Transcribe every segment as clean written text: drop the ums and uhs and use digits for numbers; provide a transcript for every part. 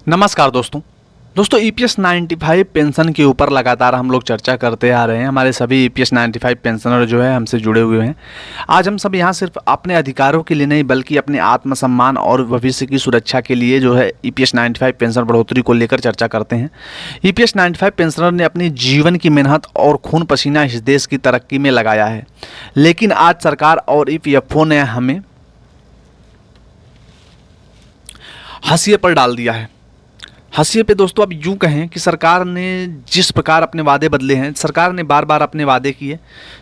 नमस्कार दोस्तों EPS 95 pension के ऊपर लगातार हम लोग चर्चा करते आ रहे हैं। हमारे सभी ईपीएस 95 पेंशनर जो है हमसे जुड़े हुए हैं। आज हम सब यहाँ सिर्फ अपने अधिकारों के लिए नहीं बल्कि अपने आत्मसम्मान और भविष्य की सुरक्षा के लिए जो है ईपीएस 95 पेंशन बढ़ोतरी को लेकर चर्चा करते हैं। ईपीएस 95 पेंशनर ने अपनी जीवन की मेहनत और खून पसीना इस देश की तरक्की में लगाया है, लेकिन आज सरकार और ईपीएफओ ने हमें हाशिए पर डाल दिया है। हाशिए पे दोस्तों अब यूँ कहें कि सरकार ने जिस प्रकार अपने वादे बदले हैं, सरकार ने बार बार अपने वादे किए,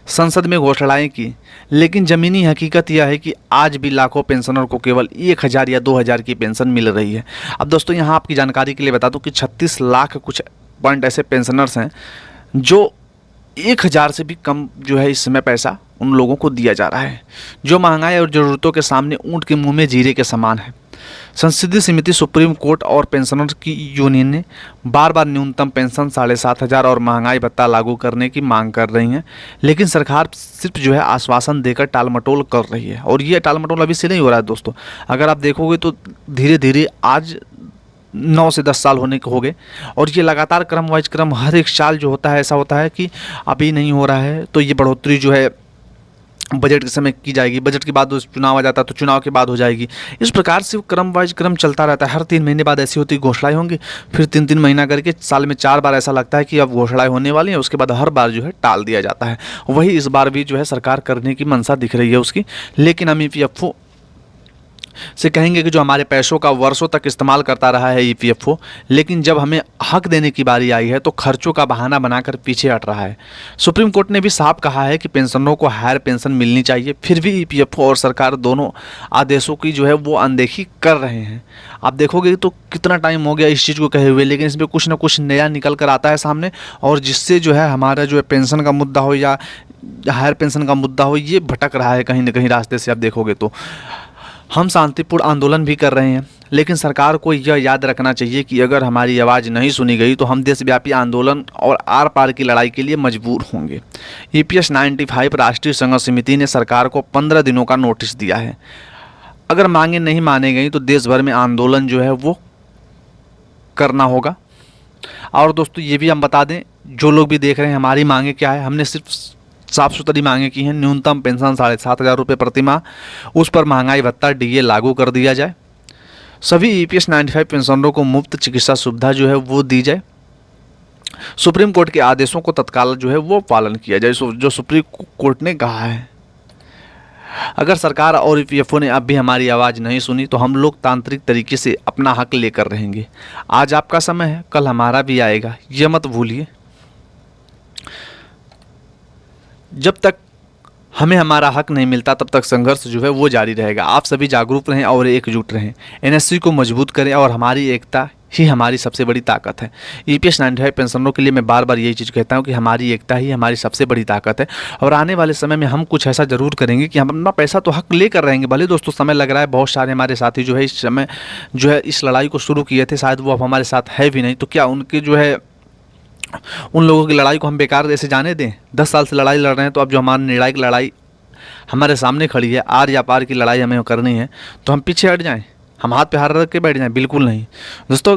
संसद में घोषणाएं की, लेकिन ज़मीनी हकीकत यह है कि आज भी लाखों पेंशनर को केवल 1000 या 2000 की पेंशन मिल रही है। अब दोस्तों यहाँ आपकी जानकारी के लिए बता दूं कि 36 लाख कुछ पॉइंट ऐसे पेंशनर्स हैं जो 1000 से भी कम जो है इस समय पैसा उन लोगों को दिया जा रहा है, जो महंगाई और ज़रूरतों के सामने ऊँट के मुँह में जीरे के समान है। संसदीय समिति, सुप्रीम कोर्ट और पेंशनर्स की यूनियन ने बार बार न्यूनतम पेंशन 7500 और महंगाई भत्ता लागू करने की मांग कर रही हैं, लेकिन सरकार सिर्फ जो है आश्वासन देकर टालमटोल कर रही है। और ये टालमटोल अभी से नहीं हो रहा है दोस्तों, अगर आप देखोगे तो धीरे धीरे आज 9 से 10 साल होने को हो गए, और ये लगातार क्रम वाइज क्रम हर एक साल जो होता है ऐसा होता है कि अभी नहीं हो रहा है तो ये बढ़ोतरी जो है बजट के समय की जाएगी, बजट के बाद चुनाव आ जाता है तो चुनाव के बाद हो जाएगी। इस प्रकार से क्रम वाइज क्रम चलता रहता है। हर 3 महीने बाद ऐसी होती घोषणाएं होंगी, फिर 3-3 महीना करके साल में 4 बार ऐसा लगता है कि अब घोषणाएं होने वाली हैं, उसके बाद हर बार जो है टाल दिया जाता है। वही इस बार भी जो है सरकार करने की मंशा दिख रही है उसकी, लेकिन हम ईपीएफओ से कहेंगे कि जो हमारे पैसों का वर्षों तक इस्तेमाल करता रहा है ईपीएफओ, लेकिन जब हमें हक देने की बारी आई है तो खर्चों का बहाना बनाकर पीछे हट रहा है। सुप्रीम कोर्ट ने भी साफ कहा है कि पेंशनरों को हायर पेंशन मिलनी चाहिए, फिर भी ईपीएफओ और सरकार दोनों आदेशों की जो है वो अनदेखी कर रहे हैं। आप देखोगे तो कितना टाइम हो गया इस चीज़ को कहे हुए, लेकिन इसमें कुछ ना कुछ नया निकल कर आता है सामने, और जिससे जो है हमारा जो है पेंशन का मुद्दा हो या हायर पेंशन का मुद्दा हो, ये भटक रहा है कहीं ना कहीं रास्ते से। आप देखोगे तो हम शांतिपूर्ण आंदोलन भी कर रहे हैं, लेकिन सरकार को यह याद रखना चाहिए कि अगर हमारी आवाज़ नहीं सुनी गई तो हम देशव्यापी आंदोलन और आर पार की लड़ाई के लिए मजबूर होंगे। ईपीएस 95 राष्ट्रीय संघर्ष समिति ने सरकार को 15 दिनों का नोटिस दिया है। अगर मांगे नहीं माने गई तो देश भर में आंदोलन जो है वो करना होगा। और दोस्तों ये भी हम बता दें, जो लोग भी देख रहे हैं हमारी मांगे क्या है, हमने सिर्फ साफ सुथरी मांगे की हैं। न्यूनतम पेंशन 7500 रुपये प्रति माह, उस पर महंगाई भत्ता डीए लागू कर दिया जाए। सभी ईपीएस 95 पेंशनरों को मुफ्त चिकित्सा सुविधा जो है वो दी जाए। सुप्रीम कोर्ट के आदेशों को तत्काल जो है वो पालन किया जाए, जो सुप्रीम कोर्ट ने कहा है। अगर सरकार और ईपीएफओ ने अब भी हमारी आवाज़ नहीं सुनी तो हम लोकतांत्रिक तरीके से अपना हक लेकर रहेंगे। आज आपका समय है, कल हमारा भी आएगा, ये मत भूलिए। जब तक हमें हमारा हक नहीं मिलता तब तक संघर्ष जो है वो जारी रहेगा। आप सभी जागरूक रहें और एकजुट रहें, एनएससी को मजबूत करें, और हमारी एकता ही हमारी सबसे बड़ी ताकत है। ईपीएस 95 पेंशनरों के लिए मैं बार बार यही चीज़ कहता हूँ कि हमारी एकता ही हमारी सबसे बड़ी ताकत है, और आने वाले समय में हम कुछ ऐसा ज़रूर करेंगे कि हम अपना पैसा तो हक लेकर रहेंगे। भले दोस्तों समय लग रहा है, बहुत सारे हमारे साथी जो है इस समय जो है इस लड़ाई को शुरू किए थे, शायद वो अब हमारे साथ है भी नहीं, तो क्या उनके जो है उन लोगों की लड़ाई को हम बेकार ऐसे जाने दें? 10 साल से लड़ाई लड़ रहे हैं, तो अब जो हमारी निर्णायक लड़ाई हमारे सामने खड़ी है, आर या पार की लड़ाई हमें करनी है, तो हम पीछे हट जाएं, हम हाथ पे हाथ रख के बैठ जाएं? बिल्कुल नहीं दोस्तों।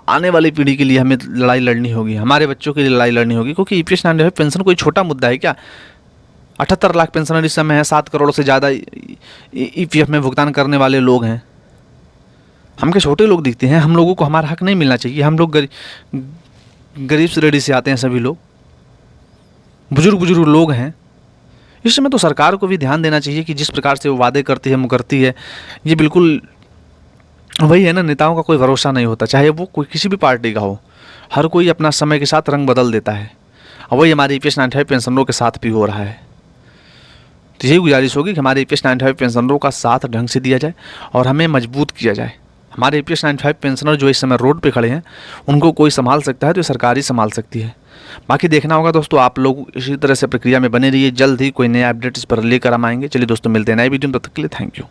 आने वाली पीढ़ी के लिए हमें लड़ाई लड़नी होगी, हमारे बच्चों के लिए लड़ाई लड़नी होगी, क्योंकि ईपीएस 95 पेंशन कोई छोटा मुद्दा है क्या? 78 लाख पेंशनर इस समय है, 7 करोड़ से ज़्यादा ईपीएफ में भुगतान करने वाले लोग हैं। हम क्या छोटे लोग दिखते हैं? हम लोगों को हमारा हक नहीं मिलना चाहिए? हम लोग गरीब से रेडी से आते हैं, सभी लोग बुजुर्ग लोग हैं। इस समय तो सरकार को भी ध्यान देना चाहिए कि जिस प्रकार से वो वादे करती है, मुकरती है, ये बिल्कुल वही है ना, नेताओं का कोई भरोसा नहीं होता, चाहे वो कोई किसी भी पार्टी का हो। हर कोई अपना समय के साथ रंग बदल देता है, और वही हमारे ईपीएस 95 पेंशनरों के साथ भी हो रहा है। तो यही गुजारिश होगी कि हमारे ईपीएस 95 पेंशनरों का साथ ढंग से दिया जाए और हमें मजबूत किया जाए। हमारे ईपीएस 95 पेंशनर जो इस समय रोड पे खड़े हैं, उनको कोई संभाल सकता है तो सरकार ही संभाल सकती है। बाकी देखना होगा दोस्तों, आप लोग इसी तरह से प्रक्रिया में बने रहिए। जल्द ही कोई नया अपडेट इस पर लेकर हम आएंगे। चलिए दोस्तों, मिलते हैं नए वीडियो में, तब तक के लिए थैंक यू।